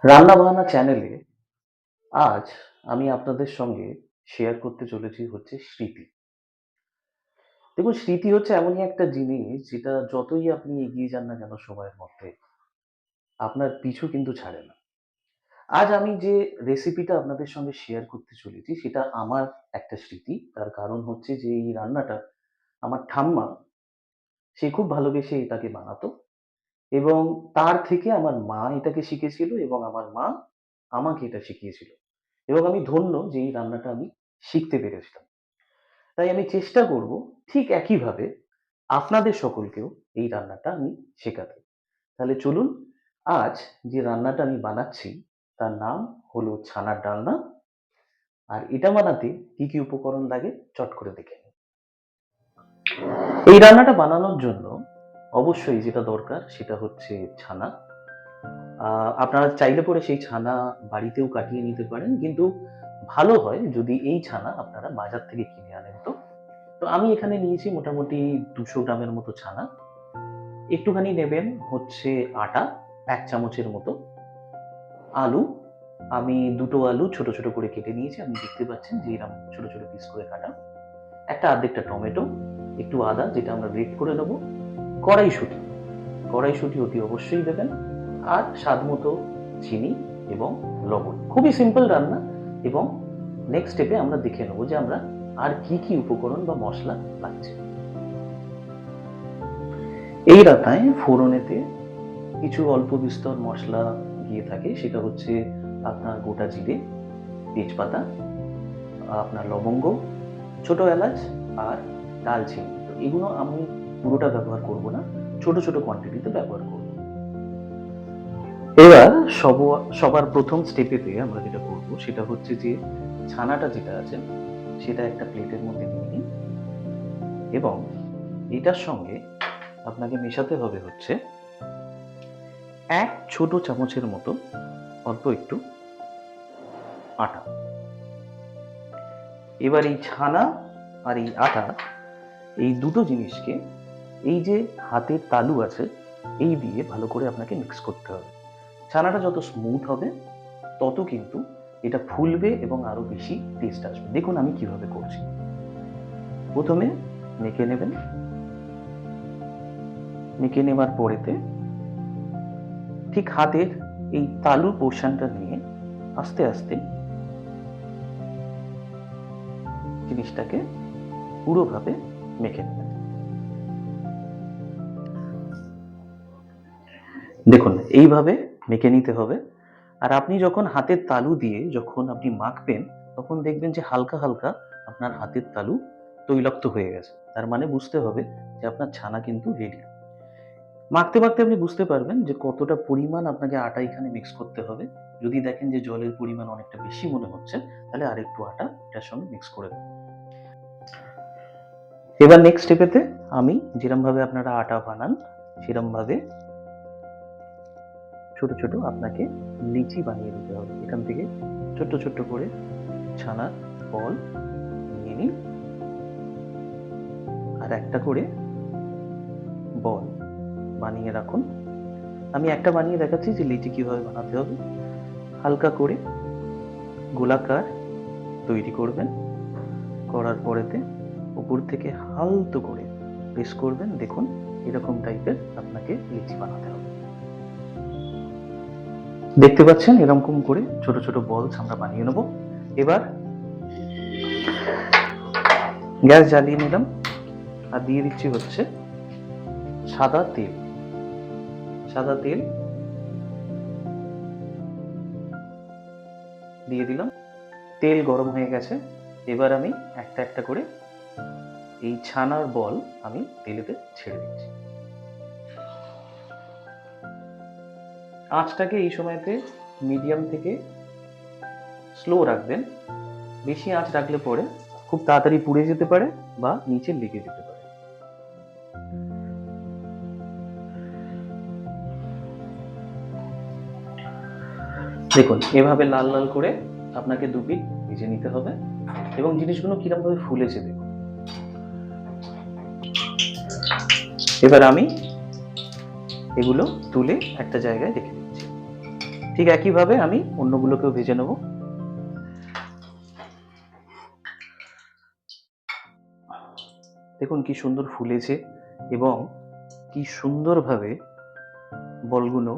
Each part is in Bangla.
রান্না বান্না চ্যানেলে আজ আমি আপনাদের সঙ্গে শেয়ার করতে চলেছি হচ্ছে স্মৃতি। দেখুন, স্মৃতি হচ্ছে এমনই একটা জিনিস যেটা যতই আপনি এগিয়ে যান না কেন সময়ের মধ্যে, আপনার পিছু কিন্তু ছাড়ে না। আজ আমি যে রেসিপিটা আপনাদের সঙ্গে শেয়ার করতে চলেছি সেটা আমার একটা স্মৃতি। তার কারণ হচ্ছে যে এই রান্নাটা আমার ঠাম্মা সে খুব ভালোবেসে এটাকে বানাতো এবং তার থেকে আমার মা এটাকে শিখেছিল এবং আমার মা আমাকে এটা শিখিয়েছিল। এবং আমি ধন্য যে এই রান্নাটা আমি শিখতে পেরেছিলাম। তাই আমি চেষ্টা করব ঠিক একইভাবে আপনাদের সকলকেও এই রান্নাটা আমি শেখাতে। তাহলে চলুন, আজ যে রান্নাটা আমি বানাচ্ছি তার নাম হলো ছানার ডালনা। আর এটা বানাতে কি উপকরণ লাগে চট করে দেখে নিন। এই রান্নাটা বানানোর জন্য অবশ্যই যেটা দরকার সেটা হচ্ছে ছানা। আপনারা চাইলে পরে সেই ছানা বাড়িতেও কাটিয়ে নিতে পারেন। কিন্তু ভালো হয় যদি এই ছানা আপনারা বাজার থেকে কিনে আনেন তো। তো আমি এখানে নিয়েছি মোটামুটি ২০০ গ্রামের মতো ছানা। একটুখানি নেবেন হচ্ছে আটা ১ চামচের মতো। আলু, আমি ২ টো আলু ছোট, ছোট করে কেটে নিয়েছি। আপনি দেখতে পাচ্ছেন যে এরকম ছোট, ছোট পিস করে কাটা। একটা আর্ধেকটা টমেটো, একটু আদা যেটা আমরা গ্রেট করে নেব। কড়াইশুঁটি, কড়াইশুঁটি অতি অবশ্যই দেবেন। আর স্বাদমতো চিনি এবং লবণ। খুবই সিম্পল রান্না এবং নেক্সট স্টেপে আমরা দেখে নেব যে আমরা আর কি উপকরণ বা মসলা লাগছে। এই রান্নায় ফোড়নেতে কিছু অল্প বিস্তর মসলা গিয়ে থাকে। সেটা হচ্ছে আপনার গোটা জিরে, তেজপাতা, আপনার লবঙ্গ, ছোট এলাচ আর দালচিনি। তো এগুলো আমি পুরোটা ব্যবহার করব না, ছোট, ছোট কোয়ান্টিটিতে ব্যবহার করব। এবার সবার ১ম স্টেপেতে আমরা যেটা করব সেটা হচ্ছে যে ছানাটা যেটা আছে সেটা একটা প্লেটের মধ্যে নিয়ে নিন এবং এটার সঙ্গে আপনাকে মেশাতে হবে হচ্ছে ১ ছোট চামচের মতো অল্প একটু আটা। এবার এই ছানা আর এই আটা, এই দুটো জিনিসকে এই যে হাতের তালু আছে এই দিয়ে ভালো করে আপনাকে মিক্স করতে হবে। ছানাটা যত স্মুথ হবে তত কিন্তু এটা ফুলবে এবং আরো বেশি টেস্ট আসবে। দেখুন আমি কিভাবে করছি। প্রথমে মেখে নেবেন। মেখে নেবার পরেতে ঠিক হাতের এই তালু পোর্শনটা নিয়ে আস্তে আস্তে জিনিসটাকে পুরোভাবে মেখে নেবেন। দেখুন এইভাবে মেখে নিতে হবে। আর আপনি যখন হাতের তালু দিয়ে যখন আপনি মাখবেন তখন দেখবেন যে হালকা, হালকা আপনার হাতের তালু তৈলাক্ত হয়ে গেছে। তার মানে বুঝতে হবে যে আপনার ছানা কিন্তু রেডি। মাখতে, মাখতে আপনি বুঝতে পারবেন যে কতটা পরিমাণ আপনাকে আটা এখানে মিক্স করতে হবে। যদি দেখেন যে জলের পরিমাণ অনেকটা বেশি মনে হচ্ছে তাহলে আরেকটু আটা এটার সঙ্গে মিক্স করে দেবেন। এবার নেক্সট স্টেপেতে আমি যেরমভাবে আপনারা আটা বানান সেরমভাবে ছোট, ছোট আপনাকে লিচি বানিয়ে নিতে হবে। এখান থেকে ছোট্ট, ছোট্ট করে ছানার বল নিয়ে নিন। আর একটা করে বল বানিয়ে রাখুন। আমি একটা বানিয়ে দেখাচ্ছি যে লিচি কিভাবে বানাতে হবে। হালকা করে গোলাকার তৈরি করবেন। করার পরেতে উপর থেকে হালতো করে প্রেস করবেন। দেখুন এরকম টাইপের আপনাকে লিচি বানাতে হবে। দেখতে পাচ্ছেন এরকম করে ছোট, ছোট বলস আমরা বানিয়ে নেব। এবার গ্যাস জ্বালিয়ে নিলাম আর দিয়ে দিচ্ছি হচ্ছে সাদা তেল। সাদা তেল দিয়ে দিলাম। তেল গরম হয়ে গেছে। এবার আমি একটা, একটা করে এই ছানার বল আমি তেলেতে ছেড়ে দিচ্ছি। আঁচটাকে এই সময়তে মিডিয়াম থেকে স্লো রাখবেন। বেশি আঁচ রাখলে পরে খুব তাড়াতাড়ি পুড়ে যেতে পারে বা নিচে লেগে যেতে পারে। দেখুন এভাবে লাল লাল করে আপনাকে ২ পিঠ ভেজে নিতে হবে এবং জিনিসগুলো কিরম ভাবে ফুলেছে দেখুন। এবার আমি এগুলো তুলে একটা জায়গায় রেখে দিচ্ছি। ঠিক একইভাবে আমি অন্যগুলোকেও ভেজে নেব। দেখুন কি সুন্দর ফুলেছে এবং কি সুন্দরভাবে বলগুলো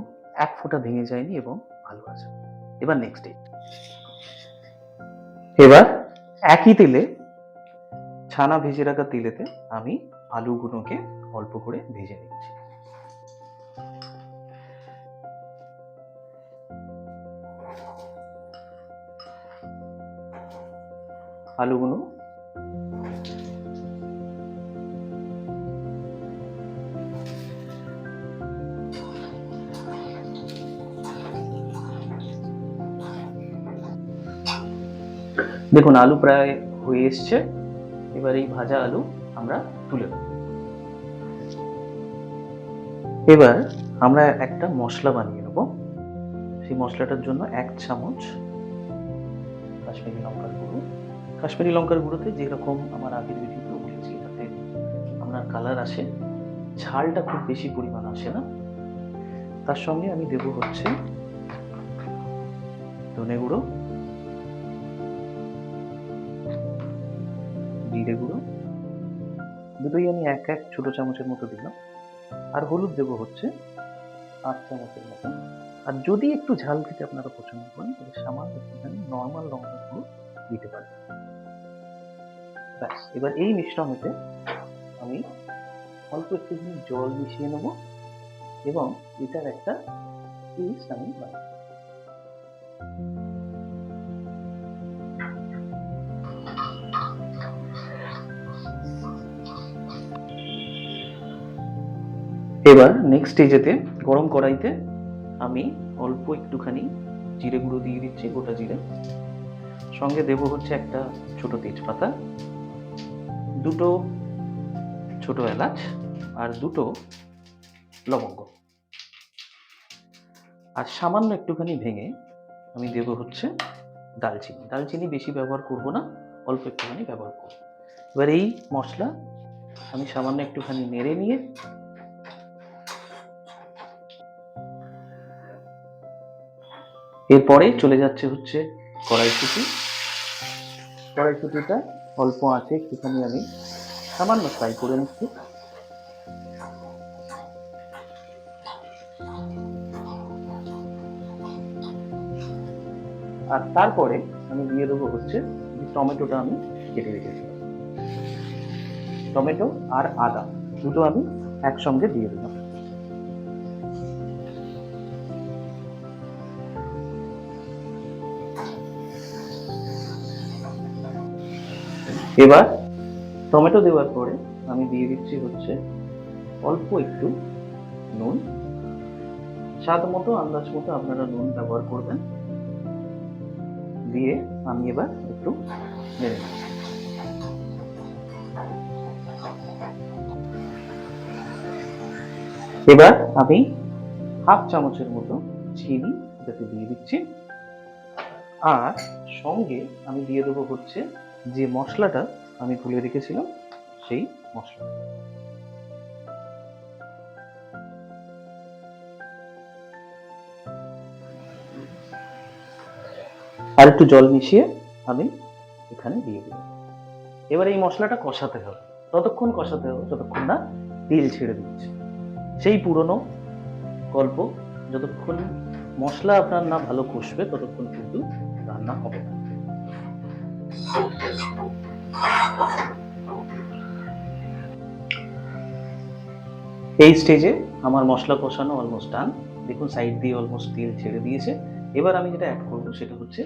এক ফোঁটা ভেঙে যায়নি এবং ভালো আছে। এবার নেক্সট ডে, এবার একই তেলে, ছানা ভেজে রাখা তেলেতে আমি আলুগুলোকে অল্প করে ভেজে নিচ্ছি। আলুগুলো দেখুন আলু প্রায় হয়ে এসছে। এবার এই ভাজা আলু আমরা তুলে নেব। এবার আমরা একটা মশলা বানিয়ে নেব। সেই মশলাটার জন্য 1 চামচ কাশ্মীরি লঙ্কার গুঁড়ো। কাশ্মীরি লঙ্কার গুঁড়োতে যেরকম আমার আগের ভিডিওতে বলেছি, তাতে আপনার কালার আসে, ঝালটা খুব বেশি পরিমাণ আসে না। তার সঙ্গে আমি দেব হচ্ছে ধনে গুঁড়ো, জিরে গুঁড়ো, দুটোই আমি 1 ছোট চামচের মতো দিলাম। আর হলুদ দেব হচ্ছে 8 চামচের মতো। আর যদি একটু ঝাল খেতে আপনারা পছন্দ করেন তাহলে সামান্য একটুখানি নর্মাল লঙ্কার গুঁড়ো দিতে পারেন। ব্যাস, এবার এই মিশ্রণেতে আমি অল্প একটুখানি জল মিশিয়ে নেব এবং এটার একটা পেস্ট আমি বানাবো। এবার নেক্সট স্টেজেতে গরম কড়াইতে আমি অল্প একটুখানি জিরে গুঁড়ো দিয়ে দিচ্ছি, গোটা জিরে। সঙ্গে দেব হচ্ছে একটা ছোট তেজপাতা, দুটো ছোট এলাচ আর দুটো লবঙ্গ। আর সামান্য একটুখানি ভেঙে আমি দেব হচ্ছে দালচিনি। দালচিনি বেশি ব্যবহার করব না, অল্প একটুখানি ব্যবহার করব। এবার এই মশলা আমি সামান্য একটুখানি নেড়ে নিয়ে এরপরে চলে যাচ্ছে হচ্ছে কড়াইশুঁটি। কড়াইশুঁটিটা অল্প আঁচে একটুখানি আমি সামান্য ফ্রাই করে নিচ্ছি। আর তারপরে আমি দিয়ে দেবো হচ্ছে যে টমেটোটা আমি কেটে রেখেছিলাম। টমেটো আর আদা দুটো আমি একসঙ্গে দিয়ে দিলাম। এবার টমেটো দেওয়ার পরে আমি দিয়ে দিচ্ছি হচ্ছে অল্প একটু নুন। স্বাদ মতো, আন্দাজ মতো আপনারা নুন ব্যবহার করবেন। দিয়ে আমি এবার একটু নেড়ে নেব। এবার আমি 1/2 চামচের মতো চিনি এটাতে দিয়ে দিচ্ছি। আর সঙ্গে আমি দিয়ে দেবো হচ্ছে যে মশলাটা আমি তুলে রেখেছিলাম সেই মশলা। আর একটু জল মিশিয়ে আমি এখানে দিয়ে দিই। এবার এই মশলাটা কষাতে হবে, ততক্ষণ কষাতে হবে যতক্ষণ না তেল ছেড়ে দিচ্ছে। সেই পুরনো গল্প, যতক্ষণ মশলা আপনার না ভালো কষবে ততক্ষণ কিন্তু রান্না হবে না। এই স্টেজে আমার মশলা কষানো অলমোস্ট ডান। দেখুন সাইড দিয়ে অলমোস্ট তেল ছেড়ে দিয়েছে। এবার আমি যেটা অ্যাড করবো সেটা হচ্ছে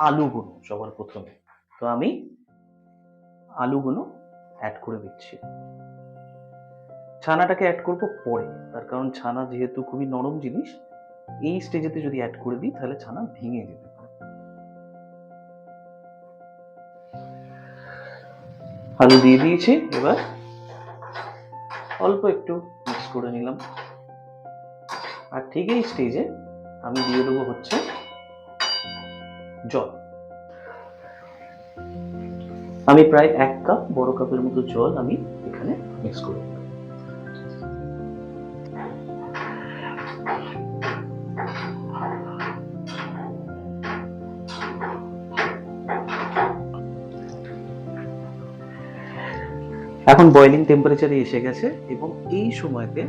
আলুগুলো সবার প্রথমে। তো আমি আলুগুলো অ্যাড করে দিচ্ছি। ছানাটাকে অ্যাড করবো পরে, তার কারণ ছানা যেহেতু খুবই নরম জিনিস, এই স্টেজেতে যদি অ্যাড করে দিই তাহলে ছানা ভেঙে যেতে পারে। আলু দিয়ে দিয়েছি, এবার অল্প একটু মিক্স করে নিলাম। আর ঠিক এই স্টেজে আমি দিয়ে দেবো হচ্ছে জল। আমি প্রায় 1 কাপ, বড় কাপের মতো জল আমি এখানে মিক্স করে দিলাম। এখন বয়েলিং টেম্পারেচারে এসে গেছে এবং এই সময়তে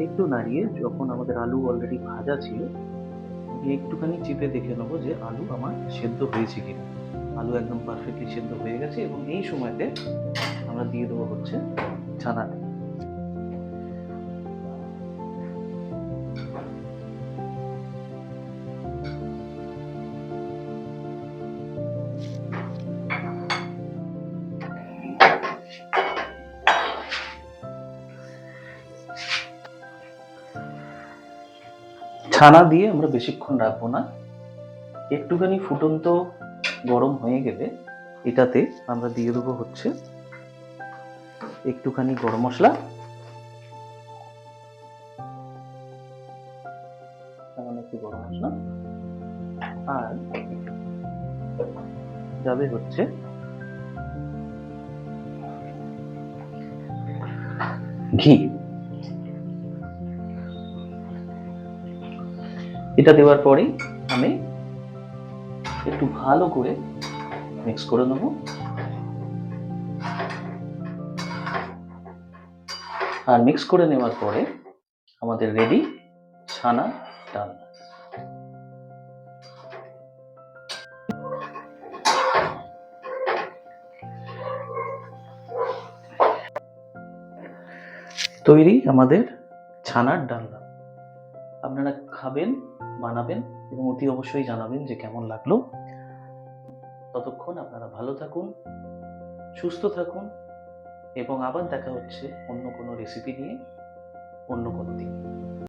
একটু নাড়িয়ে, যখন আমাদের আলু অলরেডি ভাজা ছিল, আমি একটুখানি চিপে দেখে নেবো যে আলু আমার সেদ্ধ হয়েছে কিনা। আলু একদম পারফেক্টলি সেদ্ধ হয়ে গেছে এবং এই সময়তে আমরা দিয়ে দেবো হচ্ছে ছানাটা। ছানা দিয়ে আমরা বেশিক্ষণ রাখবো না, একটুখানি ফুটন্ত গরম হয়ে গেলে এটাতে আমরা দিয়ে দেবো হচ্ছে একটুখানি গরম মশলা, সামান্য একটু গরম মশলা, আর যাবে হচ্ছে ঘি। এটা দেওয়ার পরেই আমি একটু ভালো করে মিক্স করে নেব। আর মিক্স করে নেওয়ার পরে আমাদের রেডি ছানা ডালনা। তৈরি আমাদের ছানার ডালনা। আপনারা খাবেন, বানাবেন এবং অতি অবশ্যই জানাবেন যে কেমন লাগলো। ততক্ষণ আপনারা ভালো থাকুন, সুস্থ থাকুন এবং আবার দেখা হচ্ছে অন্য কোনো রেসিপি নিয়ে অন্য কোনো দিন।